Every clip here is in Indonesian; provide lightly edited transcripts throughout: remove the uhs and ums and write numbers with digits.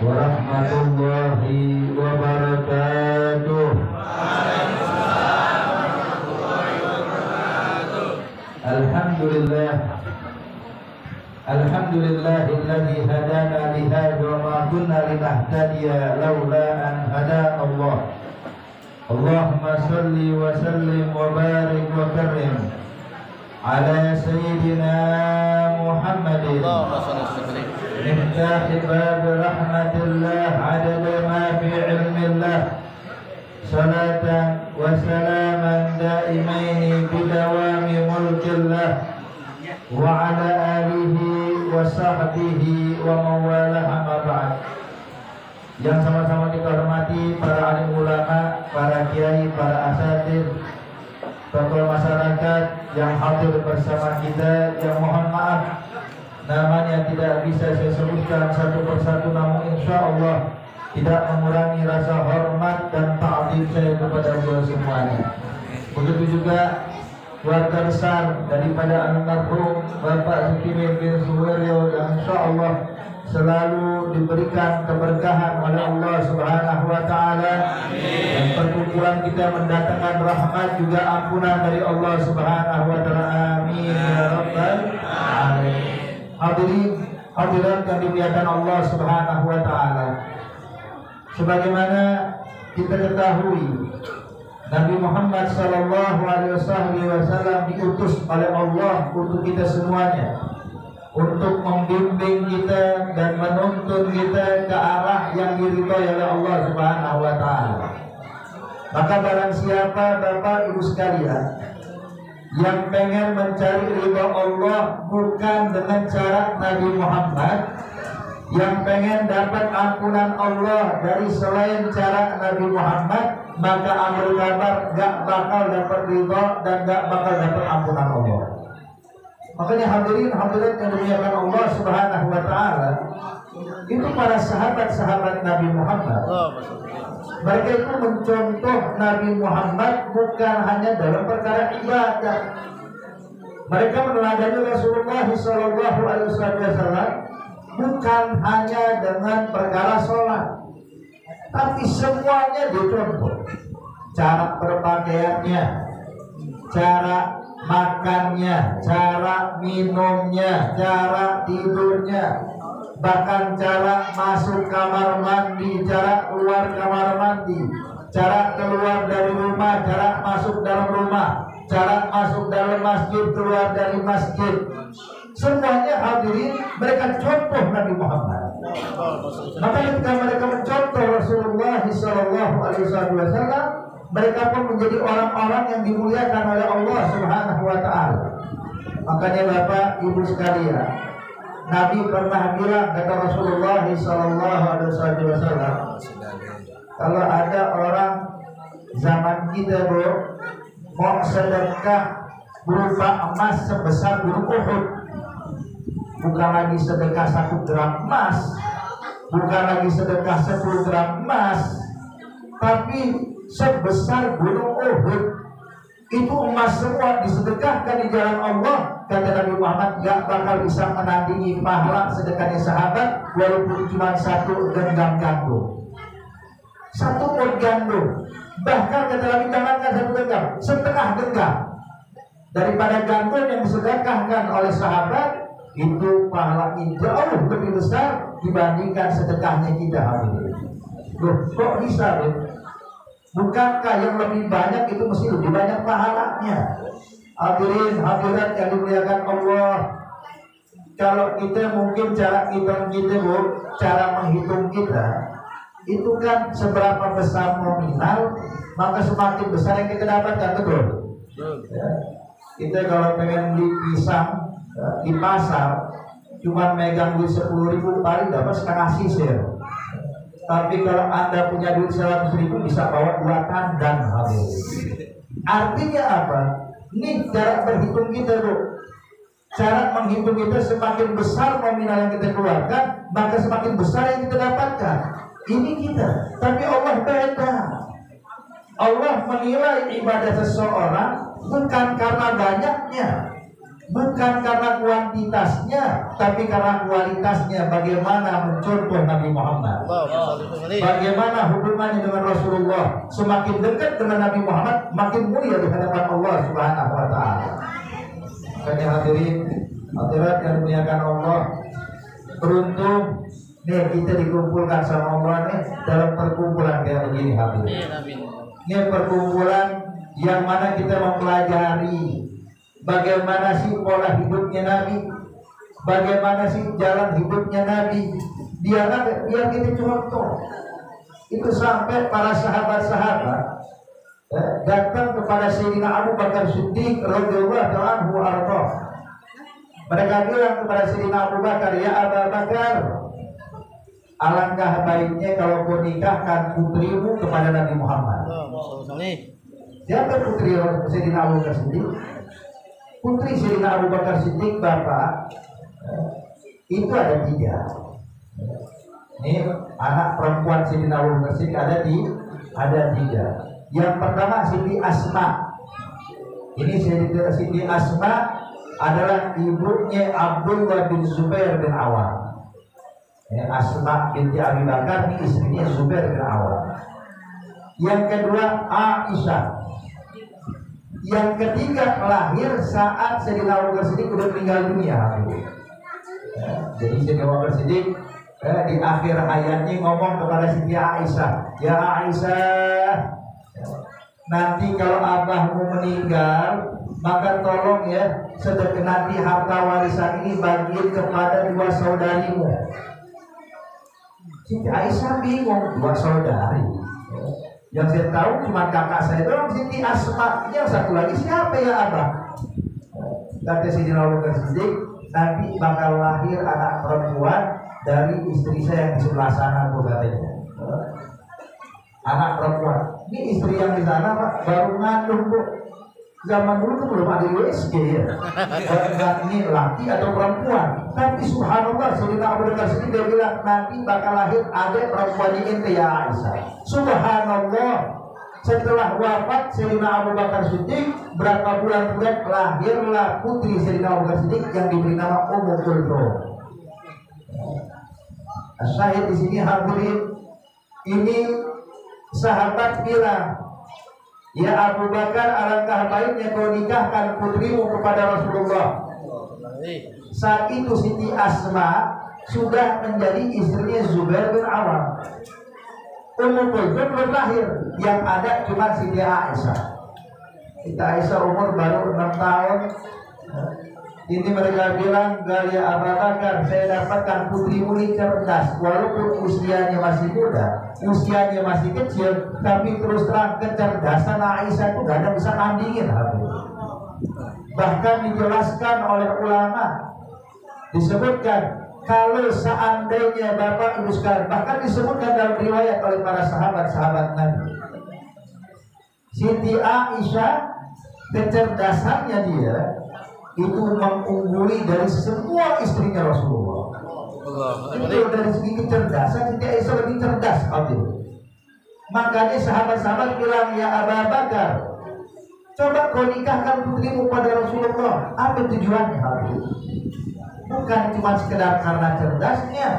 warahmatullahi wabarakatuh. Alhamdulillah. Alhamdulillahilladzi hadana li hadza wa ma kunna linahtadiya laula an hadana Allah. Allahumma shalli wa sallim wa barik wa karim ala sayyidina Muhammadin. Miftah bab rahmatillah adada ma fi ilmillah. Salatan wa salaman daimaini bidawami mulkillah wa ala alihi wa sahbihi wa mawalah amma ba'd. Yang sama-sama kita hormati para alim ulama, para kiai, para asatidz, tokoh masyarakat yang hadir bersama kita, yang mohon maaf namanya tidak bisa saya sebutkan satu persatu, namun insya Allah tidak mengurangi rasa hormat dan ta'zim saya kepada beliau semuanya. Begitu juga keluarga besar daripada almarhum Bapak Zukimin bin Suwiryo yang insya Allah selalu diberikan keberkahan oleh Allah Subhanahu wa Ta'ala, dan perkumpulan kita mendatangkan rahmat juga ampunan dari Allah Subhanahu wa Ta'ala. Amin ya rabbal alamin. Hadirin hadirat yang dimuliakan Allah Subhanahu wa Ta'ala, sebagaimana kita ketahui Nabi Muhammad sallallahu alaihi wasallam diutus oleh Allah untuk kita semuanya, untuk membimbing kita dan menuntun kita ke arah yang diridhai oleh Allah Subhanahu wa Ta'ala. Maka barang siapa Bapak Ibu sekalian yang pengen mencari ridha Allah bukan dengan cara Nabi Muhammad, yang pengen dapat ampunan Allah dari selain cara Nabi Muhammad, maka ambil kabar gak bakal dapat ridha dan gak bakal dapat ampunan Allah. Makanya hadirin hadirat yang dimuliakan Allah Subhanahu wa Ta'ala, itu para sahabat-sahabat Nabi Muhammad, mereka itu mencontoh Nabi Muhammad bukan hanya dalam perkara ibadah. Mereka meneladani Rasulullah sallallahu alaihi wasallam bukan hanya dengan perkara sholat, tapi semuanya dicontoh. Cara berpakaiannya, cara makannya, cara minumnya, cara tidurnya, bahkan cara masuk kamar mandi, cara keluar kamar mandi, cara keluar dari rumah, cara masuk dalam rumah, cara masuk dalam masjid, keluar dari masjid. Semuanya hadirin mereka contoh Nabi Muhammad. Maka ketika mereka mencontoh Rasulullah SAW, mereka pun menjadi orang-orang yang dimuliakan oleh Allah Subhanahu wa Ta'ala. Makanya Bapak Ibu sekalian, Nabi pernah bilang, kata Rasulullah SAW, kalau ada orang zaman kita bro mau sedekah berupa emas sebesar gunung Uhud, bukan lagi sedekah 1 gram emas, bukan lagi sedekah 10 gram emas, tapi sebesar gunung Uhud, itu emas semua disedekahkan di jalan Allah, kata Nabi Muhammad, gak bakal bisa menandingi pahala sedekahnya sahabat walaupun cuma 1 genggam gandum. 1 pot gandum, bahkan kata Nabi, jangankan 1 genggam, setengah genggam daripada gandum yang disedekahkan oleh sahabat, itu pahalanya jauh lebih besar dibandingkan sedekahnya kita hari ini. Loh, kok bisa loh? Bukankah yang lebih banyak itu mesti lebih banyak pahalanya? Hadirin hadirat yang dimuliakan Allah, kalau kita mungkin cara hitung kita bu, cara menghitung kita itu kan seberapa besar nominal, maka semakin besar yang kita dapatkan, betul? Ya. Kita kalau pengen beli pisang di pasar, cuma megang duit 10.000 paling dapat setengah sisir. Tapi kalau Anda punya duit 100.000 bisa bawa 2 kandang habis. Artinya apa? Ini cara berhitung kita bro. Cara menghitung kita, semakin besar nominal yang kita keluarkan, maka semakin besar yang kita dapatkan. Ini kita. Tapi Allah beda. Allah menilai ibadah seseorang bukan karena banyaknya, bukan karena kuantitasnya, tapi karena kualitasnya. Bagaimana mencontoh Nabi Muhammad, bagaimana hubungannya dengan Rasulullah. Semakin dekat dengan Nabi Muhammad, makin mulia di hadapan Allah Subhanahu wa Ta'ala. Makanya hadirin hadirat yang dimuliakan Allah, beruntung nih kita dikumpulkan sama Allah nih dalam perkumpulan kayak begini hadirin. Ini perkumpulan yang mana kita mempelajari bagaimana sih pola hidupnya Nabi, bagaimana sih jalan hidupnya Nabi, biar kita contoh. Itu sampai para sahabat-sahabat datang kepada Sayyidina Abu Bakar Siddiq radhiyallahu anhu arda. Mereka bilang kepada Sayyidina Abu Bakar, ya Abu Bakar, alangkah baiknya kalau kau nikahkan putrimu kepada Nabi Muhammad. Siapa putri Sayyidina Abu Bakar Siddiq? Putri Sayyidina Abu Bakar Siddiq bapak itu ada 3. Ini anak perempuan Sayyidina Abu Bakar Siddiq ada 3. Yang pertama Siti Asma. Ini Siti Asma adalah ibunya Abdullah bin Zubair bin Awam. Asma binti Abi Bakar ini istrinya Zubair bin Awam. Yang kedua Aisyah. Yang ketiga lahir saat Sayyidina Abu Bakar Siddiq sudah meninggal dunia. Jadi Sayyidina Abu Bakar Siddiq di akhir hayatnya ngomong kepada Siti Aisyah, ya Aisyah, nanti kalau abahmu meninggal, maka tolong ya sedekah nanti harta warisan ini bagiin kepada 2 saudarimu. Siti Aisyah bingung, 2 saudari. Yang saya tahu cuma kakak saya doang, Siti Asma. Yang satu lagi siapa ya abah? Kata Sayyidina Abu Bakar Siddiq, nanti bakal lahir anak perempuan dari istri saya yang di sebelah sana, bu, katanya. Anak perempuan. Ini istri yang di sana Pak, baru ngandung bu. Zaman dulu tuh belum ada USG ya. Ini laki atau perempuan. Tapi subhanallah Sayyidina Abu Bakar Siddiq dia bilang nanti bakal lahir adik perempuan ini ya Aisyah. Subhanallah. Setelah wafat Sayyidina Abu Bakar Siddiq, berapa bulan kemudian lahirlah putri Sayyidina Abu Bakar Siddiq yang diberi nama Ummu Kulthum. Syahid di sini hadirin, ini sahabat bilang, ya Abu Bakar, alangkah baiknya kau nikahkan putrimu kepada Rasulullah. Saat itu Siti Asma sudah menjadi istrinya Zubair bin Awam. Ummu Kulthum belum lahir, yang ada cuma Siti Aisyah. Siti Aisyah umur baru 6 tahun. Ini mereka bilang, ya Abu Bakar, saya dapatkan putrimu ini cerdas, walaupun usianya masih muda, usianya masih kecil, tapi terus terang kecerdasan Aisyah itu gak ada bisa nandingin. Bahkan dijelaskan oleh ulama, disebutkan kalau seandainya Bapak Ibu sekalian, bahkan disebutkan dalam riwayat oleh para sahabat-sahabat Nabi, Siti Aisyah kecerdasannya dia itu mengungguli dari semua istrinya Rasulullah. Itu dari segi kecerdasan Siti Aisyah lebih cerdas. Makanya sahabat-sahabat bilang, ya Abu Bakar, coba kau nikahkan putrimu pada Rasulullah. Apa tujuannya? Bukan cuma sekedar karena cerdasnya,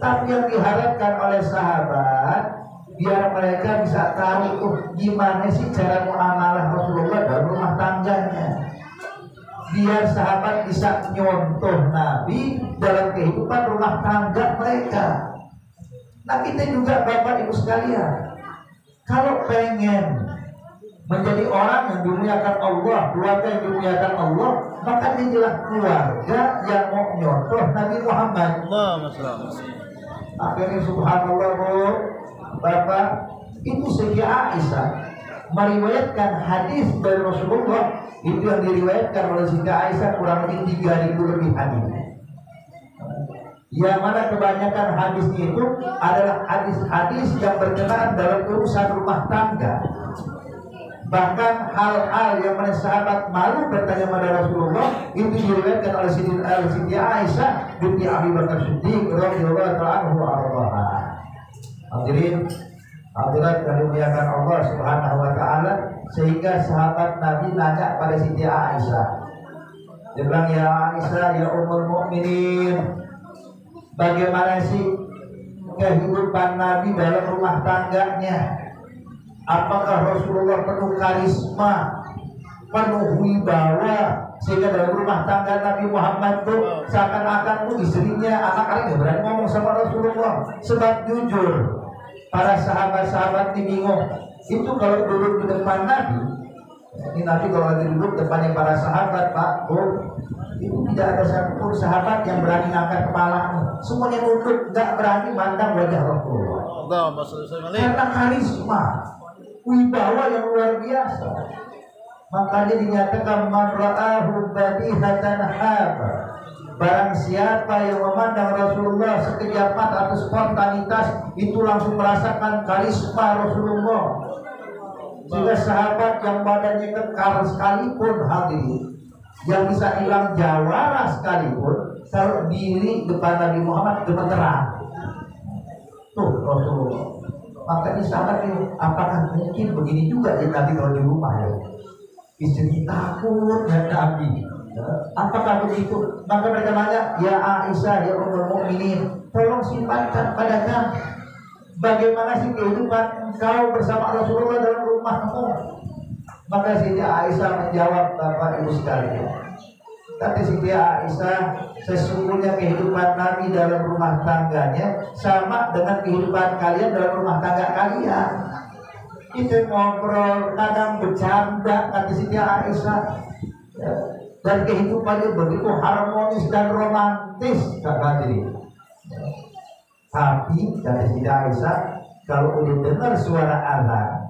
tapi yang diharapkan oleh sahabat biar mereka bisa tahu gimana sih cara muamalah Rasulullah dalam rumah tangganya. Biar sahabat bisa nyontoh Nabi dalam kehidupan rumah tangga mereka. Nah kita juga Bapak Ibu sekalian, kalau pengen menjadi orang yang dimuliakan Allah, keluarga yang dimuliakan Allah, maka jadilah keluarga yang mau nyontoh Nabi Muhammad. Akhirnya subhanallah bu, Bapak, itu Siti Aisyah meriwayatkan hadis dari Rasulullah, itu yang diriwayatkan oleh Siti Aisyah kurang lebih 3.000 lebih hadis. Yang mana kebanyakan hadisnya itu adalah hadis-hadis yang berkenaan dalam urusan rumah tangga. Bahkan hal-hal yang mana sahabat malu bertanya pada Rasulullah itu diriwayatkan oleh Siti Aisyah binti Abi Bakar Siddiq radhiyallahu anhu arda. Hadirin hadirat yang dimuliakan Allah Subhanahu wa taala, sehingga sahabat Nabi nanya pada Siti Aisyah, Dia bilang, ya Aisyah, ya Ummul Mukminin, bagaimana sih kehidupan Nabi dalam rumah tangganya? Apakah Rasulullah penuh karisma, penuh wibawa, sehingga dalam rumah tangga Nabi Muhammad tuh seakan-akan tuh istrinya, anak-anak nggak berani ngomong sama Rasulullah? Sebab jujur, para sahabat-sahabat ini bingung. Itu kalau duduk di depan Nabi, ini Nabi kalau lagi duduk depannya para sahabat, Pak, Bu, itu tidak ada satupun sahabat yang berani ngangkat kepalanya. Semuanya nunduk, nggak berani mandang wajah Rasulullah. Karena karisma, wibawa yang luar biasa. Makanya dinyatakan man ra'ahu badihatan haba. Barang siapa yang memandang Rasulullah sekejap mata atau spontanitas, itu langsung merasakan karisma Rasulullah. Jika sahabat yang badannya kekar sekalipun hadirin, yang bisa hilang jawara sekalipun, kalau diri depan Nabi Muhammad gemeteran. Tuh Rasulullah. Makanya sahabat ini, apakah mungkin begini juga ya nanti kalau di rumah ya? Istri takut dan Nabi. Apakah begitu? Maka mereka nanya, ya Aisyah, ya Ummul Mukminin, tolong simpankan pada kami. Bagaimana sih kehidupan engkau bersama Rasulullah dalam rumahmu? Maka Siti Aisyah menjawab, Bapak Ibu sekalian, kata Siti Aisyah, sesungguhnya kehidupan Nabi dalam rumah tangganya sama dengan kehidupan kalian dalam rumah tangga kalian. Kita ngobrol, kadang bercanda, kata Siti Aisyah, dan kehidupannya begitu harmonis dan romantis, kata diri. Tapi kata Siti Aisyah, kalau udah dengar suara azan,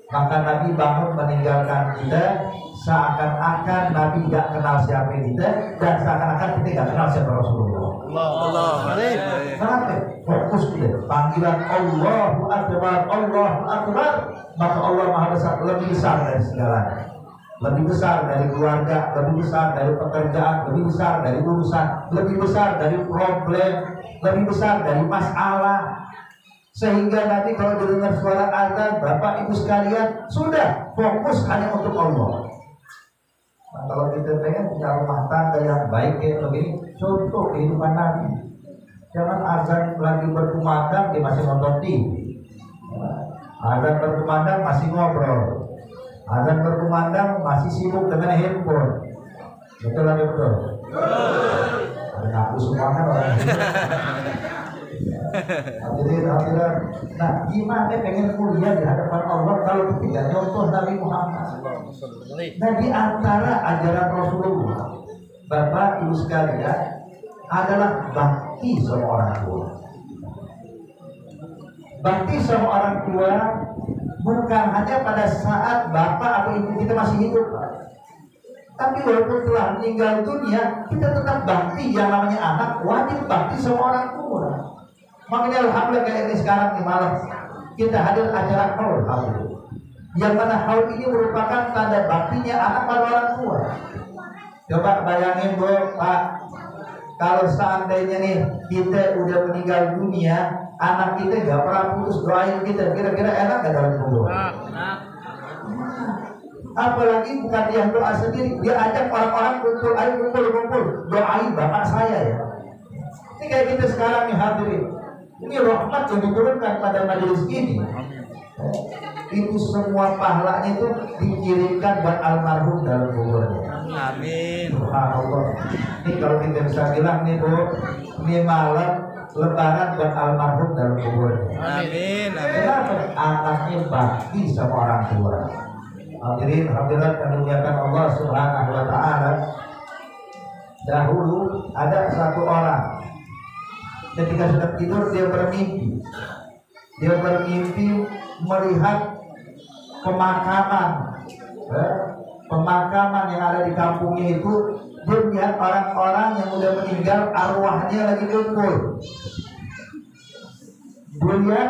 maka Nabi bangun meninggalkan kita, seakan-akan Nabi tidak kenal siapa kita, dan seakan-akan kita tidak kenal siapa Rasulullah. Kenapa? Fokus kita, panggilan Allahu Akbar, Allahu Akbar, maka Allah Maha Besar, lebih besar dari segalanya. Lebih besar dari keluarga, lebih besar dari pekerjaan, lebih besar dari urusan, lebih besar dari problem, lebih besar dari masalah. Sehingga nanti kalau dengar suara azan, Bapak Ibu sekalian, sudah fokus hanya untuk Allah. Nah, kalau kita pengen punya rumah tangga yang baik kayak begini, contoh kehidupan Nabi. Jangan azan lagi berkumandang, dia masih nonton TV. Azan berkumandang masih ngobrol. Azan berkumandang masih sibuk dengan handphone. Betul atau betul? Ada ngaku semua kan orang. Hadirin. Nah, gimana pengen kuliah di hadapan Allah kalau tidak contoh Nabi Muhammad? Nah, di antara ajaran Rasulullah, Bapak Ibu sekalian, adalah bakti sama orang tua. Bakti sama orang tua bukan hanya pada saat bapak atau ibu kita masih hidup, tapi walaupun telah meninggal dunia, kita tetap bakti. Yang namanya anak wajib bakti sama orang tua. Makanya alhamdulillah kayak ini sekarang di malam kita hadir acara haul, yang mana haul ini merupakan tanda baktinya anak pada orang tua. Coba bayangin Bu, Pak, kalau seandainya nih kita udah meninggal dunia, anak kita gak pernah putus doain kita, kira-kira enak gak dalam kubur? Apalagi bukan dia doa sendiri, dia ajak orang-orang kumpul, doain bapak saya ya. Ini kayak kita sekarang nih hadirin. Ini rahmat yang diturunkan pada majelis ini. Itu semua pahalanya itu dikirimkan buat almarhum dalam kuburnya. Amin. Subhanallah. Ini kalau kita bisa bilang nih Bu, ini malam lebaran buat almarhum dalam kuburnya. Amin. Kenapa? Anaknya bakti sama orang tua. Hadirin hadirat yang dimuliakan Allah Subhanahu wa taala. Dahulu ada satu orang, ketika sedang tidur dia bermimpi. Dia bermimpi melihat pemakaman yang ada di kampungnya itu. Dia melihat orang-orang yang sudah meninggal, arwahnya lagi kumpul. Dia lihat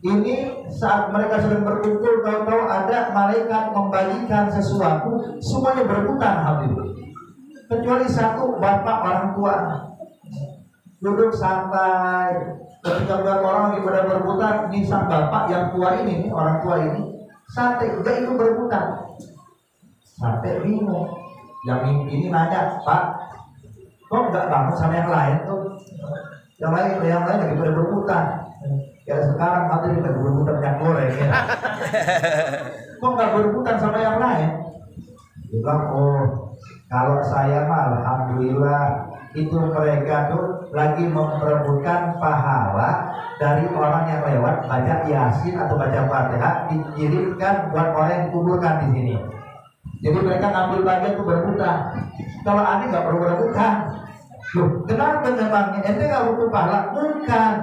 ini saat mereka sedang berkumpul, tahu-tahu ada malaikat membagikan sesuatu, semuanya berebutan habis. Kecuali satu bapak orang tua duduk santai. Ketika lihat orang lagi pada berebutan, ini sang bapak yang tua ini, orang tua ini santai, dia itu berebutan. Sampai bingung, Yang mimpi ini nanya, Pak, kok nggak bangun sama yang lain tuh? Yang lain lagi pada berhutang. Ya sekarang nanti kita berhutang minyak goreng ya. Kok nggak berhutang sama yang lain? Dia bilang, oh kalau saya mah alhamdulillah itu mereka tuh lagi memperebutkan pahala dari orang yang lewat baca Yasin atau baca Fatihah dikirimkan buat orang yang dikuburkan di sini. Jadi mereka ngambil bagian itu berhutang. Kalau aneh nggak perlu berhutang. Loh, kenapa memangnya? Ente nggak butuh pahala? Bukan.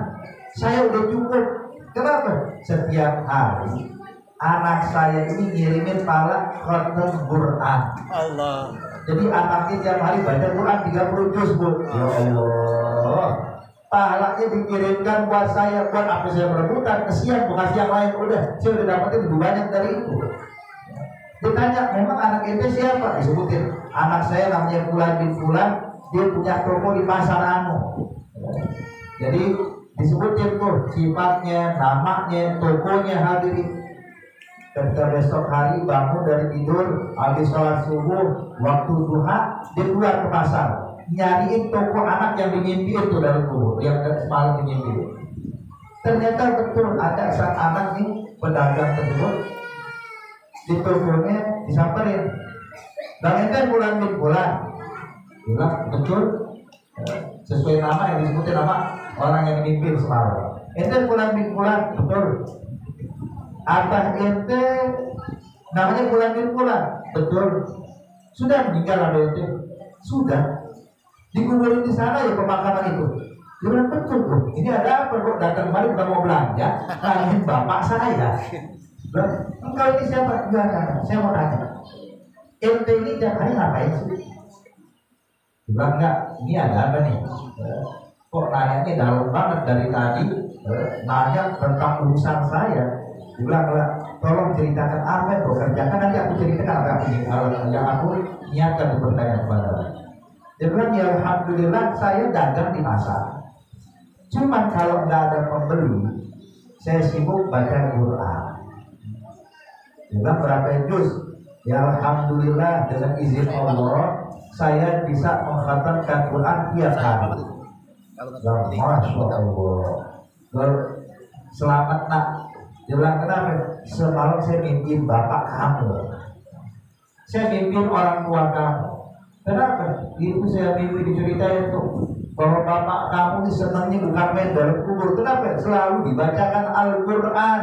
Saya udah cukup. Kenapa? Setiap hari anak saya ini ngirimin pahala khatam Quran. Allah. Jadi anaknya tiap hari baca Quran 30 juz, Bu. Ya Allah. Pahalanya dikirimkan buat saya, buat apa saya berebutan? Kesian bukan yang lain. Udah, saya udah dapetin lebih banyak dari itu. Ditanya, memang anak ente siapa? Disebutin, anak saya namanya Fulan bin Fulan, dia punya toko di pasar Anu. Jadi disebutin tuh sifatnya, namanya, tokonya, hadirin. Ketika besok hari bangun dari tidur, habis sholat subuh, waktu duha, dia keluar ke pasar, nyariin toko anak yang dimimpiin tuh dari kubur, yang semalam dimimpiin. Ternyata betul ada sang anak nih pedagang tersebut di tokonya disamperin. Bang ente Fulan bin Fulan, bilang betul, sesuai nama yang disebutin nama orang yang dimimpiin semalam. Ente Fulan bin Fulan, betul. Abah ente namanya Fulan bin Fulan, betul. Sudah meninggal abah ente? Sudah. Dikuburin di sana ya pemakaman itu. Dia betul bro. Ini ada apa kok datang kemarin udah mau belanja, nanyain bapak saya. Engkau ini siapa? Enggak. Saya mau tanya. Ente ini tiap hari ngapain sih? Dia bilang enggak. Ini ada apa nih? Kok nanyanya dalam banget dari tadi? Nanya tentang urusan saya. Bilang, tolong ceritakan apa yang kau kerjakan, nanti aku ceritakan apa yang aku niatkan untuk bertanya kepada. Dia bilang, ya alhamdulillah saya dagang di pasar. Cuman kalau nggak ada pembeli, saya sibuk baca Quran. Dia bilang, berapa juz? Ya alhamdulillah dengan izin Allah saya bisa mengkhatamkan Quran tiap hari. Masya Allah. Selamat nak. Dia bilang, kenapa? Semalam saya mimpin bapak kamu, saya mimpin orang tua kamu. Kenapa? Itu saya mimpi diceritain tuh bahwa bapak kamu ini senangnya bukan main dalam kubur. Kenapa? Selalu dibacakan Al-Quran,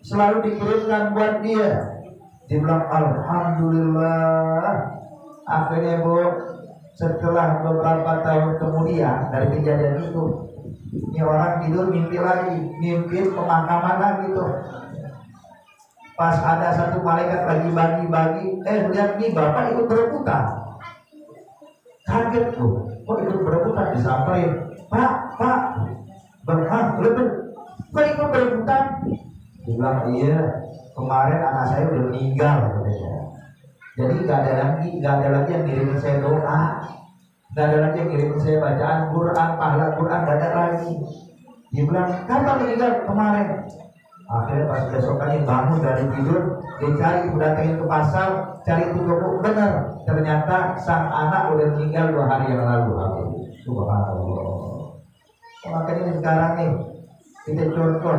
selalu dikirimkan buat dia. Dia bilang, alhamdulillah. Akhirnya Bu, setelah beberapa tahun kemudian dari kejadian itu, ini orang tidur mimpi lagi, mimpi pemakaman lagi tuh. Pas ada satu malaikat lagi bagi-bagi, lihat nih bapak ikut berebutan. Kaget tuh, kok ikut berebutan? Disamperin, Pak, lebih, kok ikut berebutan? Dia bilang, iya, kemarin anak saya udah meninggal. Jadi gak ada lagi yang ngirimin saya doa. Gak ada lagi yang kirim saya bacaan Quran, pahala Quran, gak ada lagi. Dia bilang, kapan meninggal? Kemarin. Akhirnya pas besokannya bangun dari tidur, dia cari, datangin ke pasar, cari itu toko, benar. Ternyata sang anak udah meninggal 2 hari yang lalu. Subhanallah. Makanya sekarang nih, kita contoh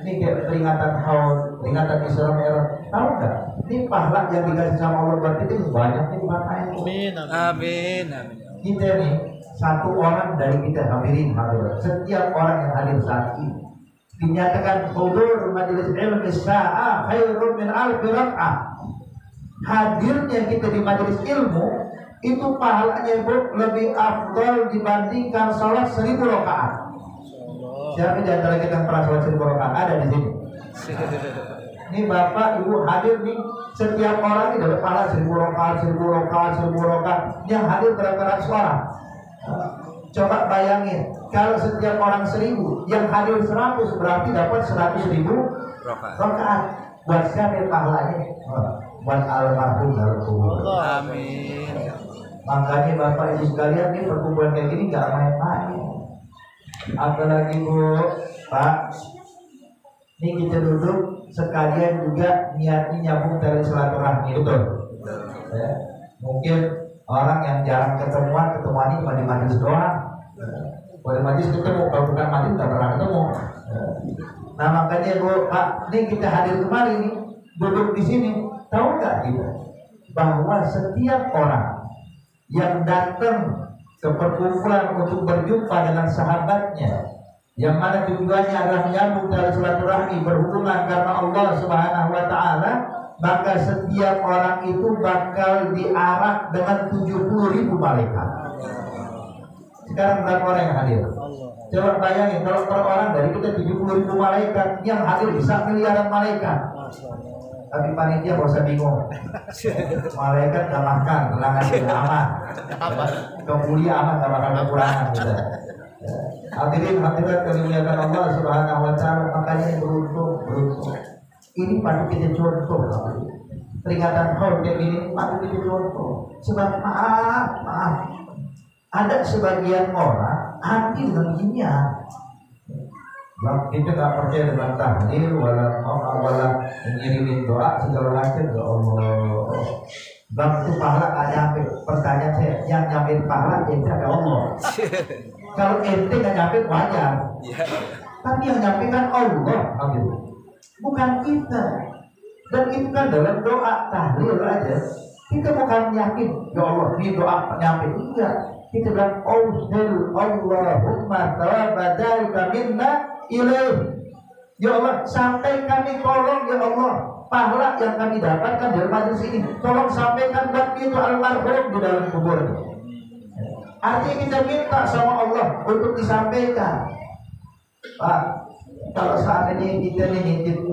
ini kayak peringatan haul, peringatan Isra Mi'raj. Tahu nggak? Ini pahala yang dikasih sama Allah buat kita banyak nih makanya. Amin. Kita nih, satu orang dari kita hadirin, setiap orang yang hadir saat ini dinyatakan hudur majelis ilmu sa'ah khairun min alfi rak'ah. Hadirnya kita di majelis ilmu itu pahalanya lebih afdal dibandingkan sholat 1000 rakaat. Siapa di antara kita yang pernah sholat 1000 rakaat? Ada di sini. Ini bapak ibu hadir nih, setiap orang ini dapat pahala 1000 rakaat. Yang hadir berapa ratus orang? Coba bayangin, kalau setiap orang 1000, yang hadir 100 berarti dapat 100.000 rakaat. Buat siapa pahalanya? Buat almarhum dalam kubur. Amin. Makanya bapak ibu sekalian, ini perkumpulan kayak gini nggak main-main. Apalagi Bu, Pak, ini kita duduk sekalian juga niatnya nyambung dari silaturahmi, betul? Ya. Mungkin orang yang jarang ketemuan cuma di majelis doang. Kalau di majelis ketemu, kalau bukan majelis nggak pernah ketemu. Nah makanya Pak, ini kita hadir kemari nih, duduk di sini, tahu nggak kita bahwa setiap orang yang datang ke perkumpulan untuk berjumpa dengan sahabatnya, yang mana tujuannya adalah menyambung tali silaturahmi berhubungan karena Allah Subhanahu wa taala, maka setiap orang itu bakal diarak dengan 70.000 malaikat. Sekarang berapa orang yang hadir? Coba bayangin kalau per orang dari kita 70.000 malaikat, yang hadir bisa miliaran malaikat. Tapi panitia gak usah bingung. Malaikat gak makan, gelangan tidak aman. Kemuliaan aman, gak bakal kekurangan. Hadirin hadirat kemuliaan Allah Subhanahu wa taala, makanya beruntung. Ini patut kita contoh. Peringatan haul kayak gini patut kita contoh. Sebab maaf, ada sebagian orang anti dengan ginian. Kita nggak percaya dengan tahlil, wala ngirimin doa segala macam. Ya Allah, bang itu pahala nggak nyampe. Pertanyaan saya, yang nyampe pahala ente ada Allah. Kalau ente nggak nyampe wajar, tapi yang nyampe kan Allah, bukan kita. Dan itu kan dalam doa tahlil aja. Kita bukan yakin, ya Allah, ini doa nyampe. Enggak. Kita bilang Allahumma tawabadalika minna ilaih. Ya Allah, sampai kami tolong ya Allah pahala yang kami dapatkan dari majelis ini, tolong sampaikan buat itu almarhum di dalam kubur. Artinya kita minta sama Allah untuk disampaikan. Pak, kalau saat ini kita nitip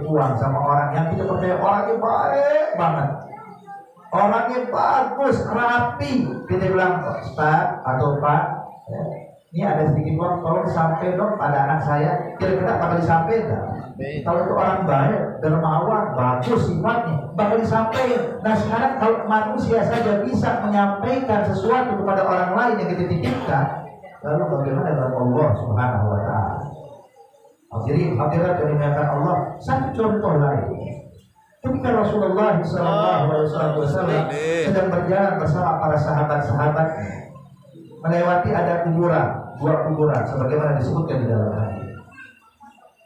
uang sama orang yang kita percaya orangnya baik banget, orangnya bagus, rapi, kita bilang Ustaz atau Pak, ini ada sedikit uang, tolong sampai dong pada anak saya. Kira-kira bakal disampaikan. Kalau itu orang baik, dermawan, bagus sifatnya, bakal disampaikan. Nah sekarang kalau manusia saja bisa menyampaikan sesuatu kepada orang lain yang kita titipkan, lalu bagaimana dengan Allah Subhanahu wa taala? Hadirin hadirat yang dimuliakan Allah, satu contoh lain. Ketika Rasulullah SAW sedang berjalan bersama para sahabat-sahabatnya, melewati ada dua kuburan sebagaimana disebutkan di dalam hadis.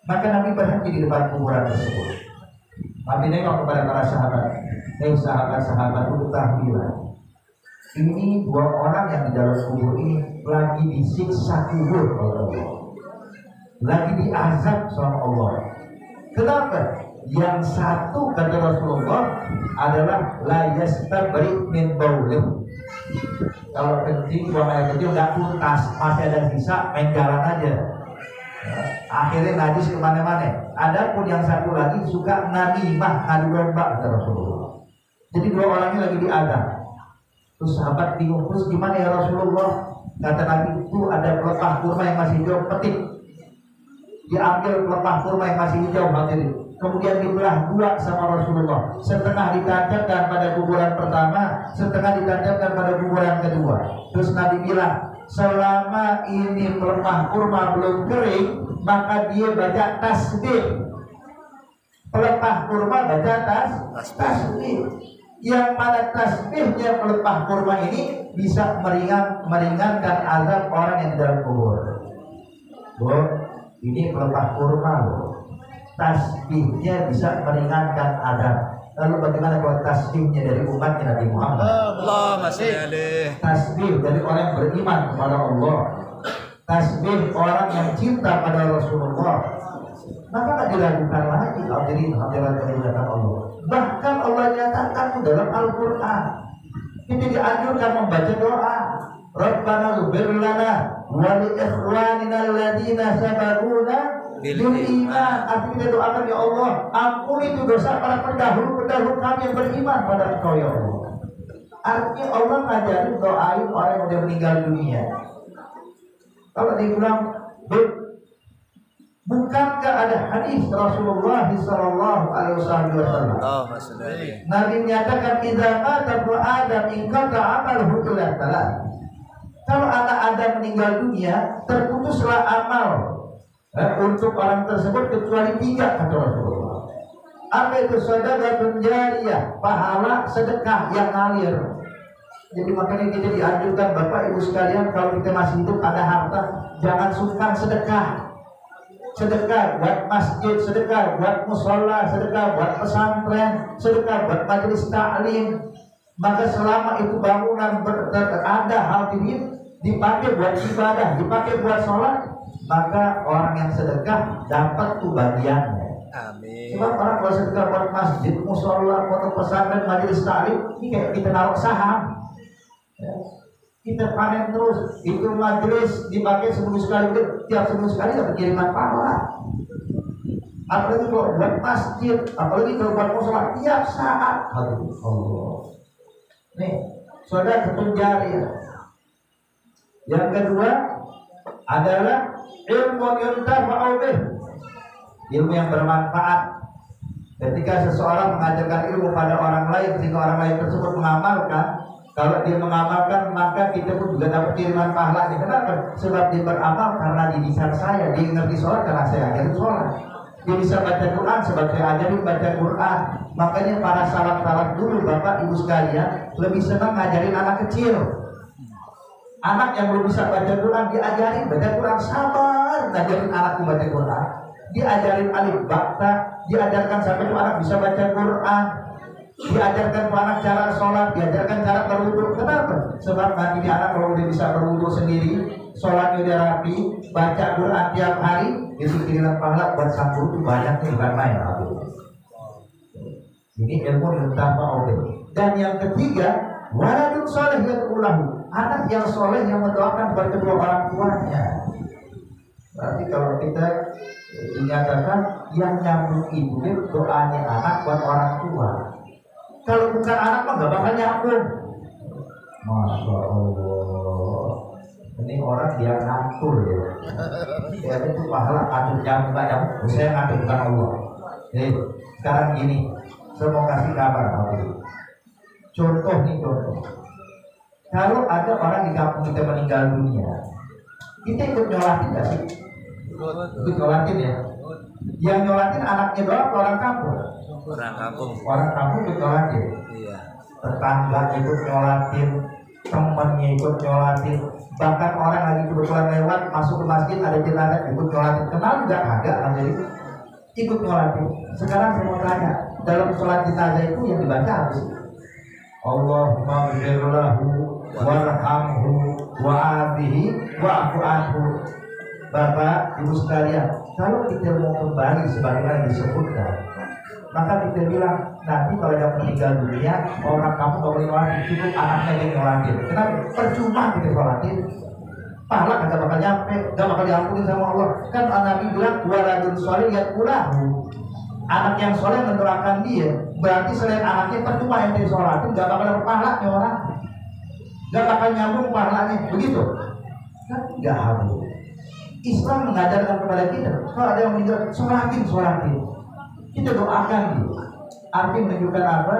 Maka Nabi berhenti di depan kuburan tersebut. Nabi nengok kepada para sahabat, sahabat-sahabat untuk tahlilan. Ini dua orang yang di dalam kubur ini lagi disiksa kubur oleh Allah, lagi diazab sama Allah. Kenapa? Yang satu kata Rasulullah adalah la yastabri min baulih. Kalau kencing buang air kecil nggak tuntas, masih ada sisa, main jalan aja. Akhirnya najis kemana-mana. Adapun yang satu lagi suka namimah, ngadu domba kata Rasulullah. Jadi dua orangnya lagi diadab. Terus sahabat bingung, terus gimana ya Rasulullah? Kata Nabi, itu ada pelepah kurma yang masih hijau, petik. Diambil pelepah kurma yang masih hijau, hadirin. Kemudian dibelah dua sama Rasulullah. Setengah ditancapkan pada kuburan pertama, setengah ditancapkan pada kuburan kedua. Terus Nabi bilang, selama ini pelepah kurma belum kering, maka dia baca tasbih. Pelepah kurma baca tasbih. Yang pada tasbihnya pelepah kurma ini bisa meringankan azab orang yang di dalam kubur. Ini pelepah kurma loh. Tasbihnya bisa meringankan azab. Lalu bagaimana kalau tasbihnya dari umatnya Nabi Muhammad? Allahumma sholli alaihi. Tasbih dari orang yang beriman kepada Allah. Tasbih orang yang cinta pada Rasulullah. Maka tidak dilakukan lagi. Hadirin hadirat yang dimuliakan Allah. Bahkan Allah nyatakan dalam Al-Quran, kita dianjurkan membaca doa. Rabbana ighfir lana wa li ikhwanina alladziina sabaquna bil iman. Artinya kita doakan, ya Allah, ampuni itu dosa para pendahulu kami yang beriman pada Engkau ya Allah. Artinya Allah ngajarin doain orang yang sudah meninggal dunia. Kalau dibilang, bukankah ada hadis Rasulullah SAW? Nabi menyatakan, idza mata Adam inqata amaluhu illa thalath. Kalau anak Adam meninggal dunia, terputuslah amal untuk orang tersebut kecuali 3 kata Rasulullah. Apa itu sedekah jariyah? Pahala sedekah yang ngalir. Jadi makanya kita dianjurkan Bapak Ibu sekalian, kalau kita masih hidup ada harta, jangan sungkan sedekah. Sedekah buat masjid, sedekah buat musola, sedekah buat pesantren, sedekah buat majelis taklim. Maka selama itu bangunan ada hadirin, dipakai buat ibadah, dipakai buat sholat, maka orang yang sedekah dapat tuh bagiannya. Amin. Sebab orang kalau sedekah buat masjid, musola, buat pesantren, majelis taklim, ini kayak kita naruh saham. Ya. Kita panen terus, itu majelis dipakai seminggu sekali, tiap seminggu sekali dapat kiriman pahala. Apalagi kalau buat masjid, apalagi kalau buat musola, tiap saat. Aduh, Allah. Nih, saudara jariyah. Yang kedua adalah ilmu yuntafa'u bih, ilmu yang bermanfaat. Ketika seseorang mengajarkan ilmu pada orang lain sehingga orang lain tersebut mengamalkan, kalau dia mengamalkan maka kita pun juga dapat kiriman pahala. Kenapa? Sebab dia beramal karena didikan saya, dia ngerti sholat karena saya ajarin sholat. Dia bisa baca Quran sebab saya ajarin baca Quran. Makanya para salaf dulu Bapak Ibu sekalian lebih senang ngajarin anak kecil. Anak yang belum bisa baca Quran diajarin baca Quran, sabar ngajarin anakku baca Quran. Diajarin alif bakta, diajarkan sampai itu anak bisa baca Quran. Diajarkan anak cara sholat, diajarkan cara berwudu. Kenapa? Sebab nanti anak kalau udah bisa berwudu sendiri, sholatnya udah rapi, baca Quran tiap hari, itu kiriman pahala buat sang guru itu banyak nih, bukan main. Ini ilmu yuntafa'u bih. Dan yang ketiga, waladun sholeh yad'ulahu, anak yang soleh yang mendoakan buat kedua orang tuanya. Berarti kalau kita dinyatakan yang nyambung itu doanya anak buat orang tua. Kalau bukan anak mah gak bakal nyambung. Masya Allah. Ini orang dia ngatur ya. Ya itu pahala atur nyambung gak nyambung. Saya ngatur bukan Allah. Jadi sekarang gini, saya mau kasih kabar. Contoh nih contoh. Kalau ada orang di kampung kita meninggal dunia, kita ikut nyolatin gak sih? Ikut nyolatin ya. Yang nyolatin anaknya doang orang kampung. Orang kampung. Orang kampung ikut nyolatin. Iya. Tetangga ikut nyolatin, temannya ikut nyolatin. Bahkan orang lagi kebetulan lewat masuk ke masjid ada jenazah ikut nyolatin. Kenal nggak? Agak kan jadi ikut nyolatin. Sekarang saya mau tanya, dalam sholat jenazah itu yang dibaca apa sih? Allahumma ghfir lahu warhamhu wa'afihi wa'fu anhu. Bapak, Ibu sekalian, kalau kita mau kembali sebagaimana disebutkan, maka kita bilang nanti kalau yang meninggal dunia orang kamu gak boleh nyolatin, cukup anaknya yang nyolatin. Kenapa? Percuma kita nyolatin, pahala gak bakal nyampe, gak bakal diampuni sama Allah. Kan Nabi bilang waladun sholeh yad'ulahu, anak yang soleh mendoakan dia. Berarti selain anaknya percuma yang disolatin, gak bakal dapat pahalanya orang, gak bakal nyambung pahalanya. Begitu kan? Gak harus. Islam mengajarkan kepada kita kalau ada yang meninggal, sholatin. Kita doakan dia. Arti menunjukkan apa?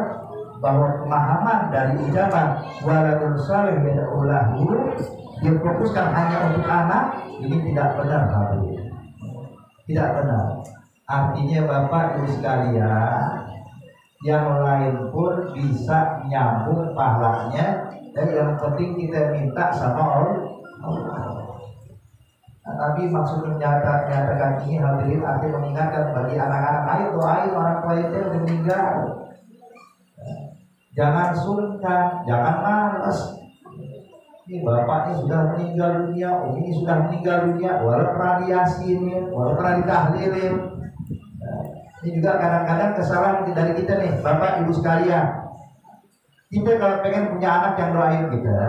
Bahwa pemahaman dari ucapan waladun sholeh yad'ulahu difokuskan hanya untuk anak, ini tidak benar. Tidak benar. Artinya Bapak Ibu sekalian, yang lain pun bisa nyambung pahalanya. Dan yang penting kita minta sama Allah. Tapi maksud menyatakan ini hadirin arti mengingatkan bagi anak-anak, ayo doain orang tua itu yang meninggal. Jangan sungkan, jangan malas. Ini bapaknya sudah meninggal dunia, ini sudah meninggal dunia, walau pernah diasinin, walau pernah ditahlilin. Ini juga kadang-kadang kesalahan dari kita nih, Bapak Ibu sekalian. Kita kalau pengen punya anak yang doain kita,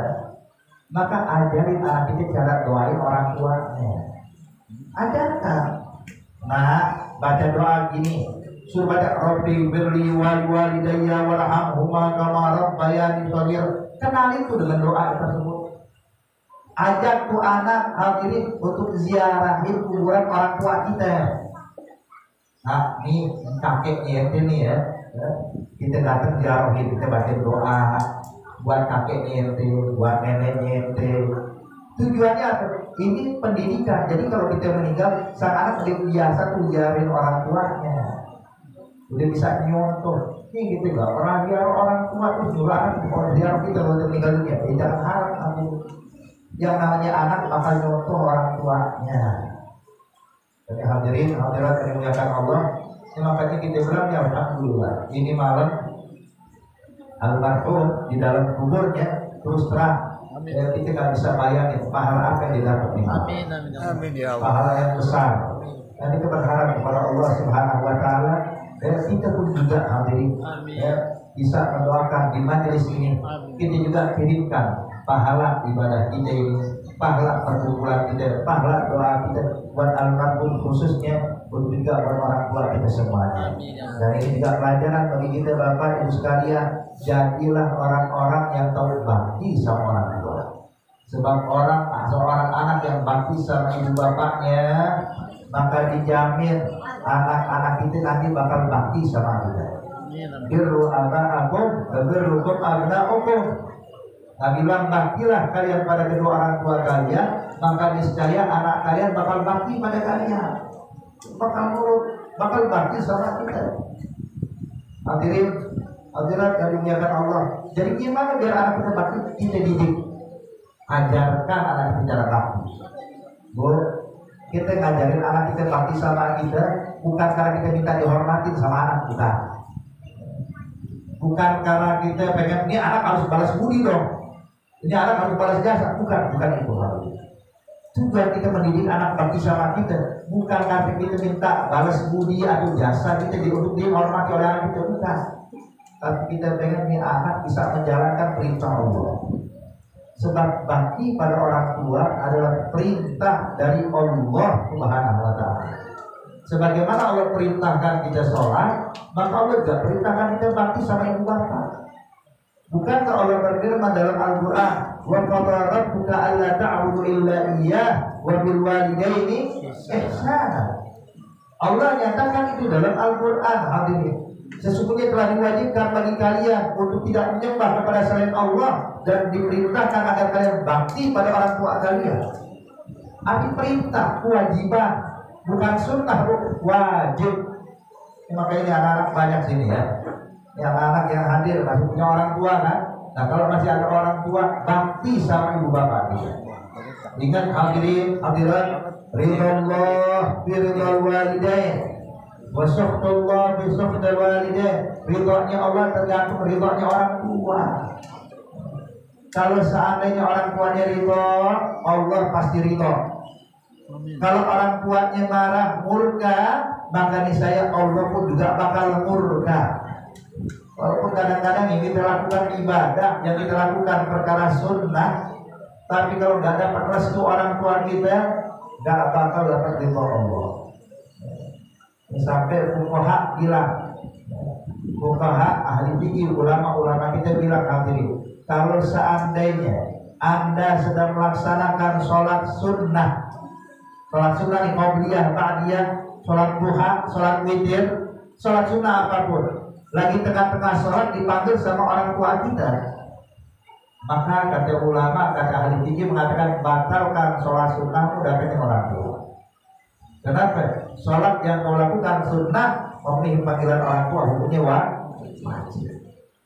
maka ajarin anak kita cara doain orang tuanya. Ajarkan. Nah, baca doa gini. Suruh baca Rabbi birli wal walidayya warhamhuma kama rabbayani shaghir. Kenalin tuh dengan doa tersebut. Ajak tuh anak hadirin untuk ziarahin kuburan orang tua kita. Nah, ini kakeknya ini ya. Kita datang ziarahin, kita baca doa buat kakeknya ente, buat neneknya ente. Tujuannya apa? Ini pendidikan. Jadi kalau kita meninggal, sang anak biasa tuh ziarahin orang tuanya. udah bisa nyontoh. Ini gitu nggak pernah dia orang tua tuh nyuruh anak dia kita udah meninggal dunia. Jangan harap kamu yang namanya anak bakal nyontoh orang tuanya. Jadi hadirin hadirat yang dimuliakan Allah, makanya kita bilang ya alhamdulillah ini malam almarhum di dalam kuburnya terus terang kita nggak bisa bayangin pahala apa yang didapat nih. Amin ya Allah. Pahala yang besar. Dan kita berharap kepada Allah Subhanahu Wa Taala dan kita pun juga hadirin bisa mendoakan di majelis ini. Kita juga kirimkan pahala ibadah kita ini, pahala perkumpulan kita, pahala doa kita buat almarhum khususnya untuk juga buat orang tua kita semuanya. Dan ini juga pelajaran bagi kita Bapak Ibu sekalian, jadilah orang-orang yang tahu bakti sama orang tua. Sebab seorang anak yang bakti sama ibu bapaknya, maka dijamin anak-anak itu nanti bakal bakti sama kita. Birru aba'akum wa birrukum abna'ukum. Nabi bilang baktilah kalian pada kedua orang tua kalian, maka niscaya anak kalian bakal bakti pada kalian. Bakal bakti sama kita. Hadirin, hadirat yang dimuliakan Allah. Jadi gimana biar anak kita bakti? Kita didik, ajarkan anak kita cara bakti. Bu, kita ngajarin anak kita bakti sama kita bukan karena kita minta dihormatin sama anak kita, bukan karena kita pengen ini anak harus balas budi dong, ini anak harus balas jasa, bukan itu. Tujuan kita mendidik anak bakti sama kita bukan karena kita minta balas budi atau jasa kita untuk dihormati oleh anak kita, bukan. Tapi kita pengen ini anak bisa menjalankan perintah Allah. Sebab bakti pada orang tua adalah perintah dari Allah Subhanahu Wa Taala. Sebagaimana Allah perintahkan kita sholat, maka Allah juga perintahkan kita bakti sama ibu bapak. Bukankah Allah berfirman dalam Al-Quran, wa qadara rabbuka alla ta'budu illa iyyah wa bil walidaini ihsana. Allah nyatakan itu dalam Al-Quran, hadirin. Sesungguhnya telah diwajibkan bagi kalian untuk tidak menyembah kepada selain Allah dan diperintahkan agar kalian bakti pada orang tua kalian. Arti perintah, kewajiban, bukan sunnah, wajib. Makanya ini anak-anak banyak sini ya. Yang anak yang hadir masih punya orang tua kan. Nah kalau masih ada orang tua, bakti sama ibu bapak kita. Ingat hadirin, hadirat, ridallah biridal walidain wa sakhtullah bi sakhdil walidain. Ridhonya Allah tergantung ridhonya orang tua. Kalau seandainya orang tuanya ridho, Allah pasti ridho. Kalau orang tuanya marah, murka, maka niscaya Allah pun juga bakal murka. Walaupun kadang-kadang yang kita lakukan ibadah, yang kita lakukan perkara sunnah, tapi kalau nggak dapat restu orang tua kita, nggak bakal dapat ridho Allah. Sampai fuqaha bilang, fuqaha ahli fikih, ulama-ulama kita bilang hadirin, kalau seandainya Anda sedang melaksanakan sholat sunnah di qobliyah, ba'diyah, sholat duha, sholat witir, sholat sunnah apapun, lagi tengah-tengah sholat dipanggil sama orang tua kita, maka kata ulama, kata ahli fikih mengatakan batalkan sholat sunnah datangnya orang tua. Kenapa? Sholat yang kau lakukan sunnah memenuhi panggilan orang tua, hukumnya wajib.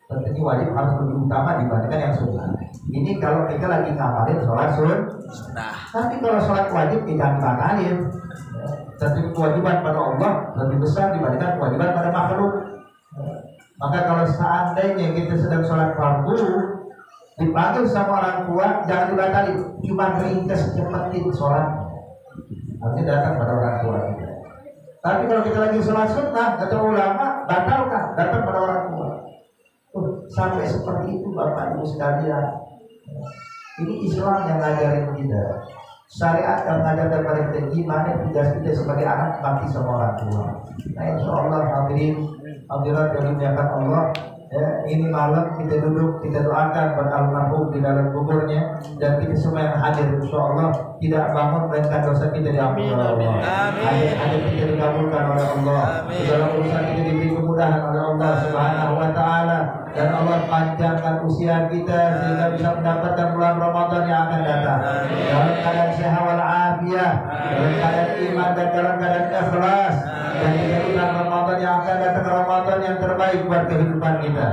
Tentunya wajib harus lebih utama dibandingkan yang sunnah. Ini kalau kita lagi ngapalin sholat sunnah. Tapi kalau sholat wajib tidak dibatalin. Tentu kewajiban pada Allah lebih besar dibandingkan kewajiban pada makhluk. Maka kalau seandainya kita sedang sholat fardu dipanggil sama orang tua, jangan dibatalin, cuma ringkas cepetin sholat. Artinya datang pada orang tua kita. Tapi kalau kita lagi sholat sunnah, kata ulama, batalkan, datang pada orang tua. Sampai seperti itu Bapak Ibu sekalian. Ini Islam yang ngajarin kita. Syariat yang mengajarkan kepada kita gimana tugas kita sebagai anak bakti sama orang tua. Nah insya Allah hadirin, hadirat yang dimuliakan Allah, ini malam kita duduk, kita doakan buat almarhum di dalam kuburnya, dan kita semua yang hadir insya Allah tidak bangun melainkan dosa kita diampuni oleh Allah. Hajat kita dikabulkan oleh Allah. Dalam urusan kita diberi kemudahan oleh Allah Subhanahu Wa Taala, dan Allah panjangkan usia kita sehingga bisa mendapatkan bulan Ramadan yang akan datang dalam keadaan sehat walafiat. afiah, dalam keadaan iman dan dalam keadaan ikhlas, dan dijadikan Ramadan yang akan datang Ramadan yang terbaik buat kehidupan kita.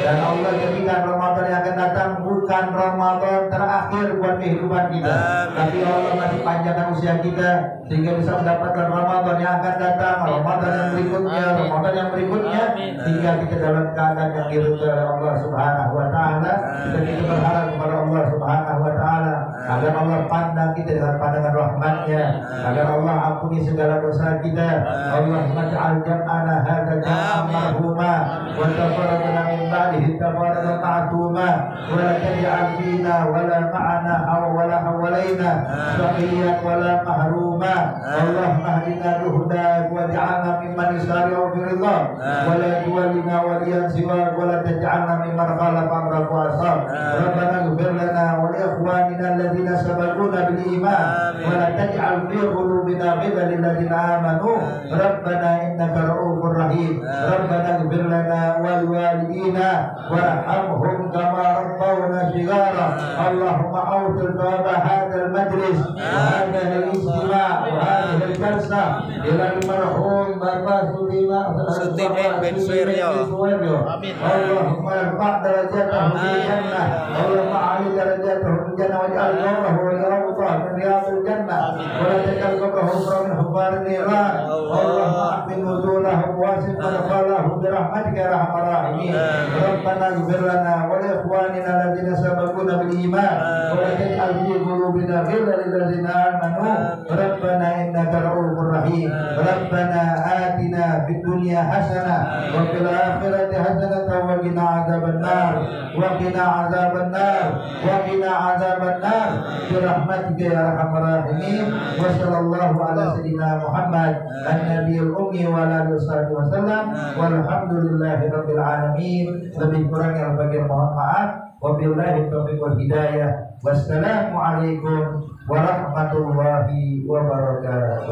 Dan Allah jadikan Ramadan yang akan datang bukan Ramadan terakhir buat kehidupan kita, tapi Allah masih panjangkan usia kita sehingga bisa mendapatkan Ramadan yang akan datang, Ramadan yang berikutnya, Ramadan yang berikutnya, hingga kita dalam keadaan yang diridhoi oleh Allah Subhanahu wa taala. Dan kita berharap kepada Allah Subhanahu wa taala agar Allah pandang kita dengan pandangan rahmat-Nya, agar Allah ampuni segala dosa kita. Allahumma ja'al jam'ana hadza jam'an marhuma wa tafarraqna min ba'dihi tafarraqan ma'tuma wa la taj'al fina wa la ma'ana aw wa la hawalaina shaqiyyan wa la mahruma. Allahumma hdina bihudak wa ja'alna mimman yusari'u fi ridha wa la tuwallina waliyan siwa wa la taj'alna mimman khalafa amrak wa asab. Rabbana ighfir lana wa li ikhwanina alladhina sabaquna bil iman wa la taj'al fi qulubina ghillan lil ladzina amanu rabbana innaka ra'ufur rahim. Rabbana ighfir lana wa liwalidina warhamhum kama rabbawna shighara. Allahumma awsil thawaba hadzal majlis wa hadhihi al-istima' wa hadhihi al-jalsa ila al-marhum Bapak Sudiman bin Suiryo. Allahumma irfa' darajatahu fil jannah. Allahumma 'ali darajatahu fil jannah waj'al qawrahu wa rawdahu min riyadil jannah wa la taj'al qabrahu min huffarin niran. Allahumma ahmin nuzulahu wasil madkhalahu bi rahmatika ya arhamar rahimin. Rabbana ighfir lana wa li ikhwanina alladhina sabaquna bil iman wa la taj'al fi qulubina ghillan lil ladzina amanu rabbana innaka ra'ufur rahim. Rabbana atina fid dunya hasanah wa fil akhirati hasanah wa qina adzaban nar wa qina adzaban nar wa qina adzaban nar bi rahmatika ya arhamar rahimin. Wa sallallahu ala sayyidina Muhammad an-nabiyil ummi wa ala alihi wasallam walhamdulillahi rabbil alamin. Lebih kurang yang bagian mohon maaf. Wabillahi taufiq wal hidayah. Wassalamu alaikum warahmatullahi wabarakatuh.